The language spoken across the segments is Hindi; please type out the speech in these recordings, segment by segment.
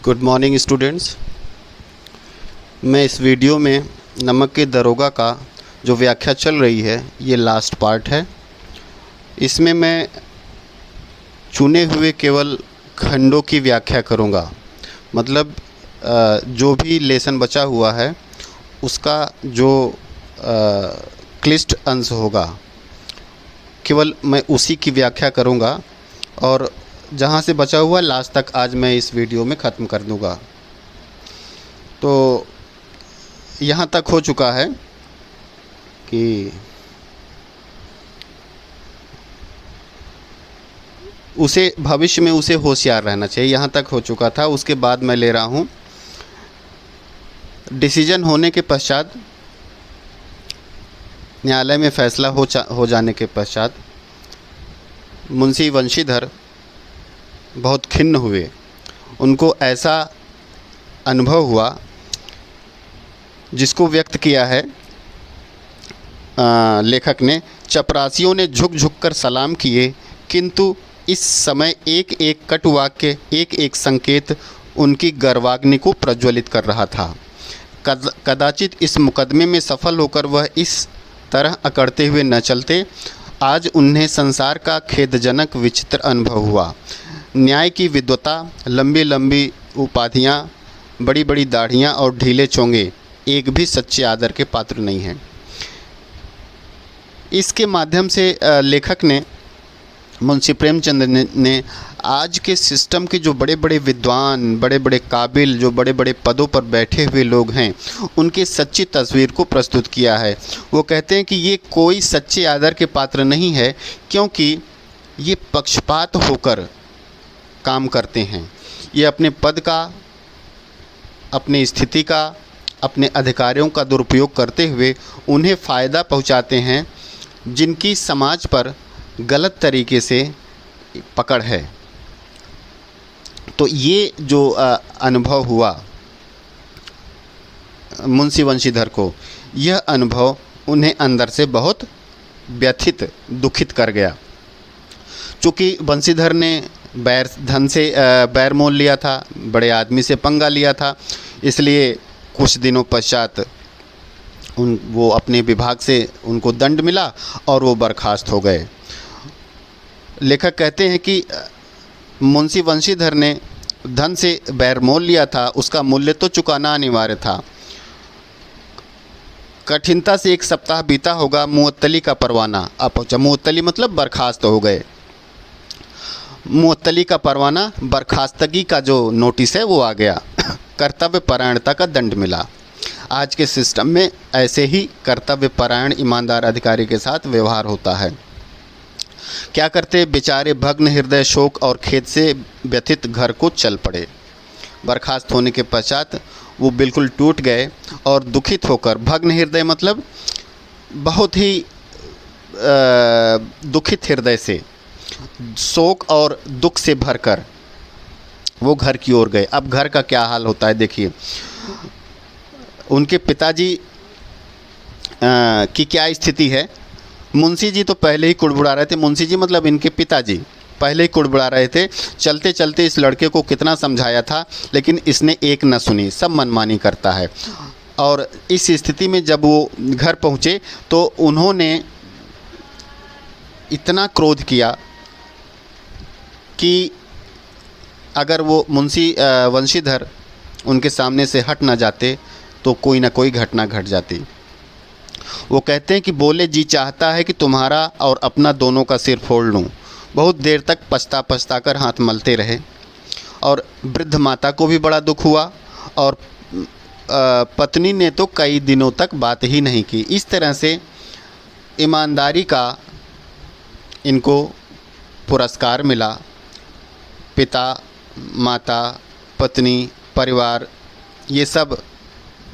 Good morning students. मैं इस वीडियो में नमक के दरोगा का जो व्याख्या चल रही है ये लास्ट पार्ट है। इसमें मैं चुने हुए केवल खंडों की व्याख्या करूँगा। मतलब जो भी लेसन बचा हुआ है उसका जो क्लिष्ट अंश होगा केवल मैं उसी की व्याख्या करूँगा और जहाँ से बचा हुआ लास्ट तक आज मैं इस वीडियो में ख़त्म कर दूँगा। तो यहाँ तक हो चुका है कि उसे भविष्य में उसे होशियार रहना चाहिए, यहाँ तक हो चुका था। उसके बाद मैं ले रहा हूँ डिसीजन होने के पश्चात, न्यायालय में फ़ैसला हो जाने के पश्चात मुंशी वंशीधर बहुत खिन्न हुए। उनको ऐसा अनुभव हुआ जिसको व्यक्त किया है लेखक ने। चपरासियों ने झुक झुक कर सलाम किए, किंतु इस समय एक एक कटु वाक्य, एक एक संकेत उनकी गर्वाग्नि को प्रज्वलित कर रहा था। कदाचित इस मुकदमे में सफल होकर वह इस तरह अकड़ते हुए न चलते। आज उन्हें संसार का खेदजनक विचित्र अनुभव हुआ। न्याय की विद्वता, लंबी लंबी उपाधियाँ, बड़ी बड़ी दाढ़ियाँ और ढीले चोंगे एक भी सच्चे आदर के पात्र नहीं हैं। इसके माध्यम से लेखक ने, मुंशी प्रेमचंद ने आज के सिस्टम के जो बड़े बड़े विद्वान, बड़े बड़े काबिल, जो बड़े बड़े पदों पर बैठे हुए लोग हैं उनकी सच्ची तस्वीर को प्रस्तुत किया है। वो कहते हैं कि ये कोई सच्चे आदर के पात्र नहीं है, क्योंकि ये पक्षपात होकर काम करते हैं। ये अपने पद का, अपनी स्थिति का, अपने अधिकारियों का दुरुपयोग करते हुए उन्हें फ़ायदा पहुंचाते हैं जिनकी समाज पर गलत तरीके से पकड़ है। तो ये जो अनुभव हुआ मुंशी वंशीधर को, यह अनुभव उन्हें अंदर से बहुत व्यथित, दुखित कर गया। चूँकि वंशीधर ने धन से बैर मोल लिया था, बड़े आदमी से पंगा लिया था, इसलिए कुछ दिनों पश्चात वो अपने विभाग से उनको दंड मिला और वो बर्खास्त हो गए। लेखक कहते हैं कि मुंशी वंशीधर ने धन से बैर मोल लिया था, उसका मूल्य तो चुकाना अनिवार्य था। कठिनता से एक सप्ताह बीता होगा, मुअत्तली का परवाना आ पहुँचा। मुअत्तली मतलब बर्खास्त हो गए। मुअत्तली का परवाना, बर्खास्तगी का जो नोटिस है वो आ गया। कर्तव्य परायणता का दंड मिला। आज के सिस्टम में ऐसे ही कर्तव्य परायण ईमानदार अधिकारी के साथ व्यवहार होता है। क्या करते बेचारे भग्न हृदय, शोक और खेद से व्यथित घर को चल पड़े। बर्खास्त होने के पश्चात वो बिल्कुल टूट गए और दुखित होकर, भग्न हृदय मतलब बहुत ही दुखित हृदय से, शोक और दुख से भरकर वो घर की ओर गए। अब घर का क्या हाल होता है देखिए। उनके पिताजी की क्या स्थिति है। मुंशी जी तो पहले ही कुड़बुड़ा रहे थे। मुंशी जी मतलब इनके पिताजी पहले ही कुड़बुड़ा रहे थे। चलते चलते इस लड़के को कितना समझाया था, लेकिन इसने एक न सुनी, सब मनमानी करता है। और इस स्थिति में जब वो घर पहुँचे तो उन्होंने इतना क्रोध किया कि अगर वो मुंशी वंशीधर उनके सामने से हट ना जाते तो कोई ना कोई घटना घट जाती। वो कहते हैं कि बोले जी चाहता है कि तुम्हारा और अपना दोनों का सिर फोड़ लूँ। बहुत देर तक पछता कर हाथ मलते रहे और वृद्ध माता को भी बड़ा दुख हुआ और पत्नी ने तो कई दिनों तक बात ही नहीं की। इस तरह से ईमानदारी का इनको पुरस्कार मिला। पिता, माता, पत्नी, परिवार, ये सब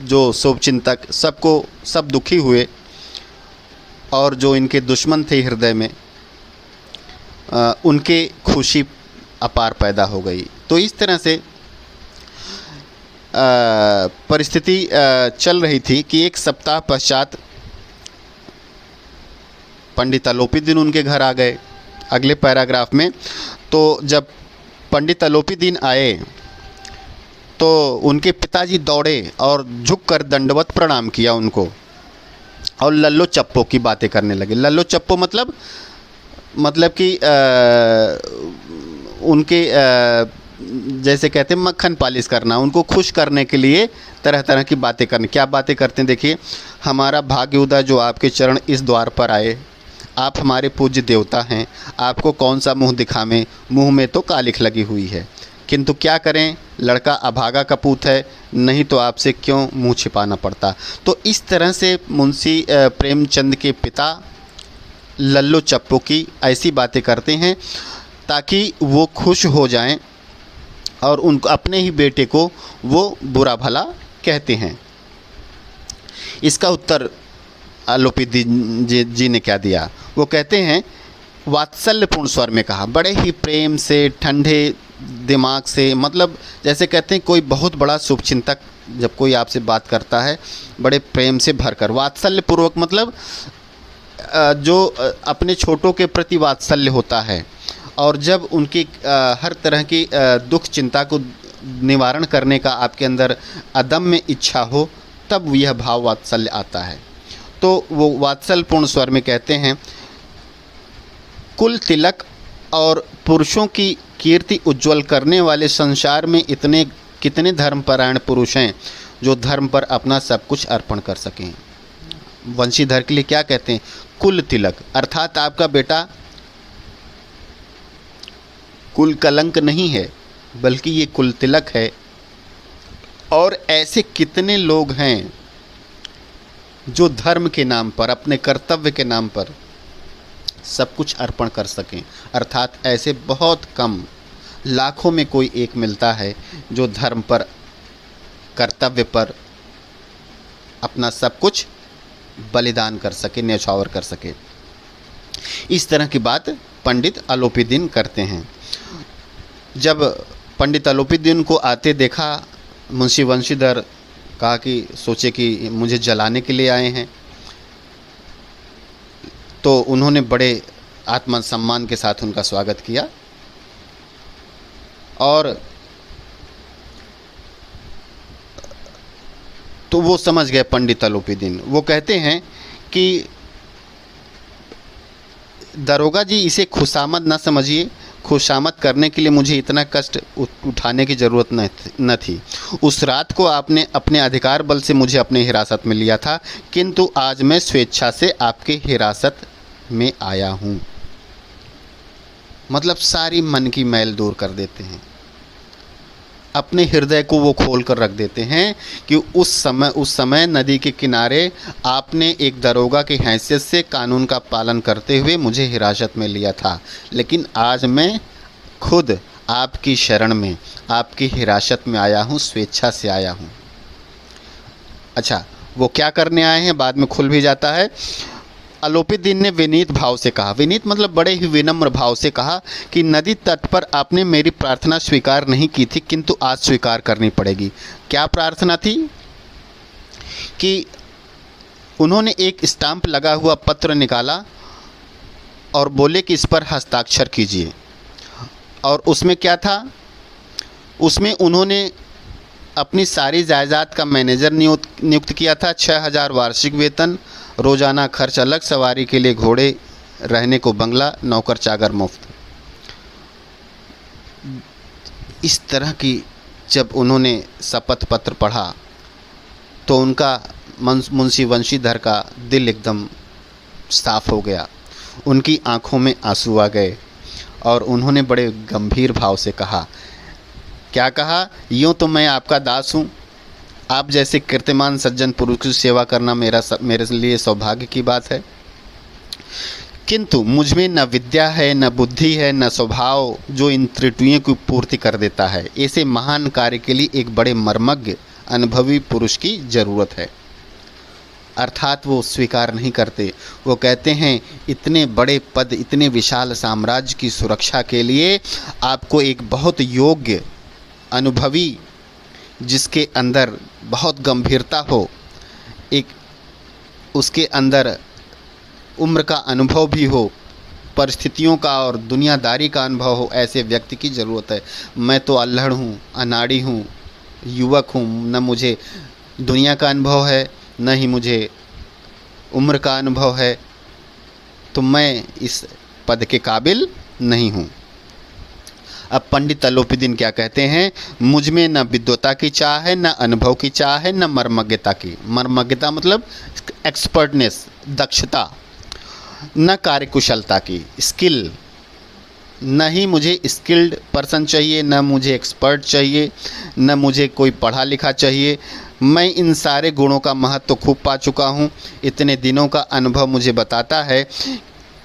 जो शुभचिंतक, सब दुखी हुए और जो इनके दुश्मन थे हृदय में, उनके खुशी अपार पैदा हो गई। तो इस तरह से परिस्थिति चल रही थी कि एक सप्ताह पश्चात पंडित अलोपी दिन उनके घर आ गए। अगले पैराग्राफ में तो जब पंडित अलोपी दिन आए तो उनके पिताजी दौड़े और झुककर दंडवत प्रणाम किया उनको और लल्लो चप्पो की बातें करने लगे। लल्लो चप्पो मतलब कि उनके जैसे कहते हैं मक्खन पालिश करना, उनको खुश करने के लिए तरह तरह की बातें करनी। क्या बातें करते हैं देखिए, हमारा भाग्य उदय जो आपके चरण इस द्वार पर आए, आप हमारे पूज्य देवता हैं, आपको कौन सा मुंह दिखावें, मुंह में तो कालिख लगी हुई है, किंतु क्या करें, लड़का अभागा कपूत है, नहीं तो आपसे क्यों मुंह छिपाना पड़ता। तो इस तरह से मुंशी प्रेमचंद के पिता लल्लो चप्पो की ऐसी बातें करते हैं ताकि वो खुश हो जाएं और उनको अपने ही बेटे को वो बुरा भला कहते हैं। इसका उत्तर आलोपी जी ने क्या दिया, वो कहते हैं वात्सल्यपूर्ण स्वर में कहा, बड़े ही प्रेम से, ठंडे दिमाग से, मतलब जैसे कहते हैं कोई बहुत बड़ा शुभचिंतक जब कोई आपसे बात करता है बड़े प्रेम से भरकर, वात्सल्यपूर्वक मतलब जो अपने छोटों के प्रति वात्सल्य होता है, और जब उनकी हर तरह की दुख चिंता को निवारण करने का आपके अंदर अदम्य इच्छा हो, तब यह भाव वात्सल्य आता है। तो वो वात्सल्यपूर्ण स्वर में कहते हैं, कुल तिलक और पुरुषों की कीर्ति उज्ज्वल करने वाले संसार में इतने कितने धर्मपरायण पुरुष हैं जो धर्म पर अपना सब कुछ अर्पण कर सकें। वंशीधर के लिए क्या कहते हैं, कुल तिलक, अर्थात आपका बेटा कुल कलंक नहीं है बल्कि ये कुल तिलक है। और ऐसे कितने लोग हैं जो धर्म के नाम पर, अपने कर्तव्य के नाम पर सब कुछ अर्पण कर सकें, अर्थात ऐसे बहुत कम, लाखों में कोई एक मिलता है जो धर्म पर, कर्तव्य पर अपना सब कुछ बलिदान कर सके, न्यौछावर कर सके। इस तरह की बात पंडित आलोपीदीन करते हैं। जब पंडित आलोपीदीन को आते देखा, मुंशी वंशीधर कहा कि सोचे कि मुझे जलाने के लिए आए हैं, तो उन्होंने बड़े आत्मसम्मान के साथ उनका स्वागत किया। और तो वो समझ गए पंडित आलोपीदीन, वो कहते हैं कि दरोगा जी इसे खुशामद न समझिए, खुशामद करने के लिए मुझे इतना कष्ट उठाने की ज़रूरत न थी। उस रात को आपने अपने अधिकार बल से मुझे अपने हिरासत में लिया था, किंतु आज मैं स्वेच्छा से आपके हिरासत में आया हूँ। मतलब सारी मन की मैल दूर कर देते हैं, अपने हृदय को वो खोल कर रख देते हैं कि उस समय नदी के किनारे आपने एक दरोगा की हैसियत से कानून का पालन करते हुए मुझे हिरासत में लिया था, लेकिन आज मैं खुद आपकी शरण में, आपकी हिरासत में आया हूँ, स्वेच्छा से आया हूँ। अच्छा, वो क्या करने आए हैं बाद में खुल भी जाता है। आलोपीदीन ने विनीत भाव से कहा, विनीत मतलब बड़े ही विनम्र भाव से कहा कि नदी तट पर आपने मेरी प्रार्थना स्वीकार नहीं की थी, किंतु आज स्वीकार करनी पड़ेगी। क्या प्रार्थना थी कि उन्होंने एक स्टाम्प लगा हुआ पत्र निकाला और बोले कि इस पर हस्ताक्षर कीजिए। और उसमें क्या था, उसमें उन्होंने अपनी सारी जायदाद का मैनेजर नियुक्त किया था, 6000 वार्षिक वेतन, रोज़ाना खर्च अलग, सवारी के लिए घोड़े, रहने को बंगला, नौकर चाकर मुफ्त। इस तरह की जब उन्होंने शपथ पत्र पढ़ा तो उनका मुंशी वंशीधर का दिल एकदम साफ हो गया, उनकी आंखों में आंसू आ गए और उन्होंने बड़े गंभीर भाव से कहा, क्या कहा, यूँ तो मैं आपका दास हूँ, आप जैसे कीर्तिमान सज्जन पुरुष की सेवा करना मेरे लिए सौभाग्य की बात है, किंतु मुझ में न विद्या है, न बुद्धि है, न स्वभाव जो इन त्रुटियों की पूर्ति कर देता है। ऐसे महान कार्य के लिए एक बड़े मर्मज्ञ अनुभवी पुरुष की ज़रूरत है। अर्थात वो स्वीकार नहीं करते, वो कहते हैं इतने बड़े पद, इतने विशाल साम्राज्य की सुरक्षा के लिए आपको एक बहुत योग्य, अनुभवी, जिसके अंदर बहुत गंभीरता हो, एक उसके अंदर उम्र का अनुभव भी हो, परिस्थितियों का और दुनियादारी का अनुभव हो, ऐसे व्यक्ति की ज़रूरत है। मैं तो अल्हड़ हूँ, अनाड़ी हूँ, युवक हूँ, न मुझे दुनिया का अनुभव है, न ही मुझे उम्र का अनुभव है, तो मैं इस पद के काबिल नहीं हूँ। अब पंडित अलोपीदीन क्या कहते हैं, मुझ में न विद्वता की चाह है, न अनुभव की चाह है, न मर्मज्ञता की। मर्मज्ञता मतलब एक्सपर्टनेस, दक्षता, न कार्यकुशलता की, स्किल। न ही मुझे स्किल्ड पर्सन चाहिए, न मुझे एक्सपर्ट चाहिए, न मुझे कोई पढ़ा लिखा चाहिए। मैं इन सारे गुणों का महत्व खूब पा चुका हूँ। इतने दिनों का अनुभव मुझे बताता है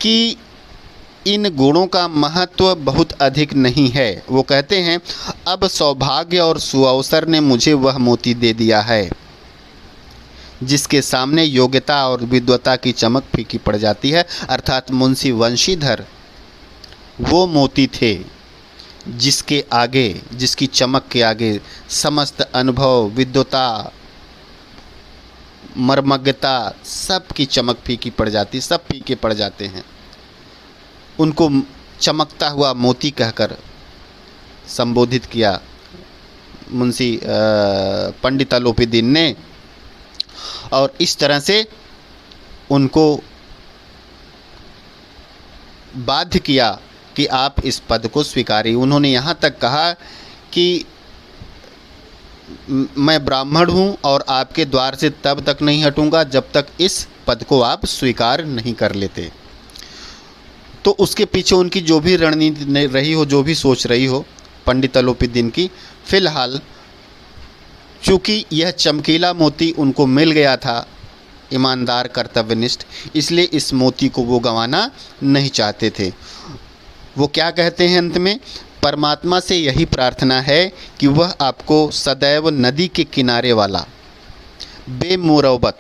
कि इन गुणों का महत्व बहुत अधिक नहीं है। वो कहते हैं, अब सौभाग्य और सुअवसर ने मुझे वह मोती दे दिया है जिसके सामने योग्यता और विद्वता की चमक फीकी पड़ जाती है। अर्थात मुंशी वंशीधर वो मोती थे जिसके आगे, जिसकी चमक के आगे समस्त अनुभव, विद्वता, मर्मज्ञता, सब की चमक फीकी पड़ जाती, सब फीके पड़ जाते हैं। उनको चमकता हुआ मोती कहकर संबोधित किया मुंशी पंडित अलोपीदीन ने, और इस तरह से उनको बाध्य किया कि आप इस पद को स्वीकारिए। उन्होंने यहाँ तक कहा कि मैं ब्राह्मण हूँ और आपके द्वार से तब तक नहीं हटूँगा जब तक इस पद को आप स्वीकार नहीं कर लेते। तो उसके पीछे उनकी जो भी रणनीति रही हो, जो भी सोच रही हो पंडित अलोपीदीन की, फ़िलहाल चूँकि यह चमकीला मोती उनको मिल गया था, ईमानदार कर्तव्यनिष्ठ, इसलिए इस मोती को वो गंवाना नहीं चाहते थे। वो क्या कहते हैं अंत में, परमात्मा से यही प्रार्थना है कि वह आपको सदैव नदी के किनारे वाला, बेमुरौबत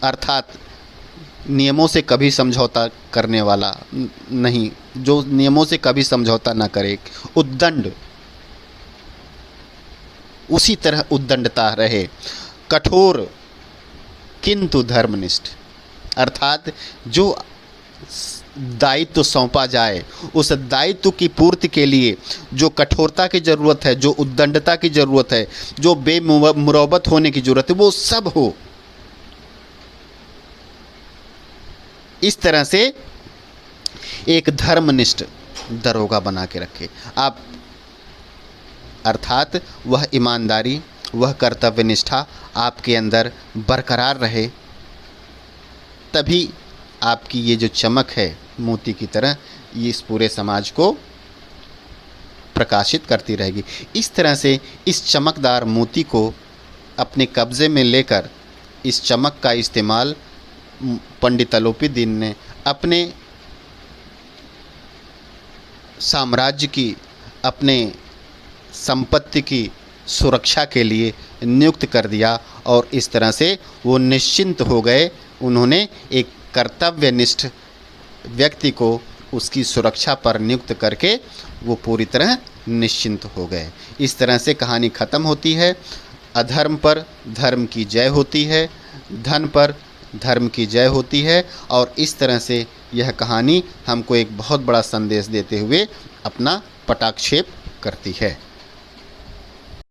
अर्थात नियमों से कभी समझौता करने वाला नहीं, जो नियमों से कभी समझौता ना करे, उद्दंड, उसी तरह उद्दंडता रहे, कठोर किंतु धर्मनिष्ठ। अर्थात जो दायित्व सौंपा जाए, उस दायित्व की पूर्ति के लिए जो कठोरता की ज़रूरत है, जो उद्दंडता की ज़रूरत है, जो बेमुरौबत होने की ज़रूरत है, वो सब हो। इस तरह से एक धर्मनिष्ठ दरोगा बना के रखे आप, अर्थात वह ईमानदारी, वह कर्तव्यनिष्ठा आपके अंदर बरकरार रहे, तभी आपकी ये जो चमक है मोती की तरह, ये इस पूरे समाज को प्रकाशित करती रहेगी। इस तरह से इस चमकदार मोती को अपने कब्ज़े में लेकर इस चमक का इस्तेमाल पंडित अलोपीदीन ने अपने साम्राज्य की, अपने संपत्ति की सुरक्षा के लिए नियुक्त कर दिया, और इस तरह से वो निश्चिंत हो गए। उन्होंने एक कर्तव्यनिष्ठ व्यक्ति को उसकी सुरक्षा पर नियुक्त करके वो पूरी तरह निश्चिंत हो गए। इस तरह से कहानी ख़त्म होती है। अधर्म पर धर्म की जय होती है, धन पर धर्म की जय होती है, और इस तरह से यह कहानी हमको एक बहुत बड़ा संदेश देते हुए अपना पटाक्षेप करती है।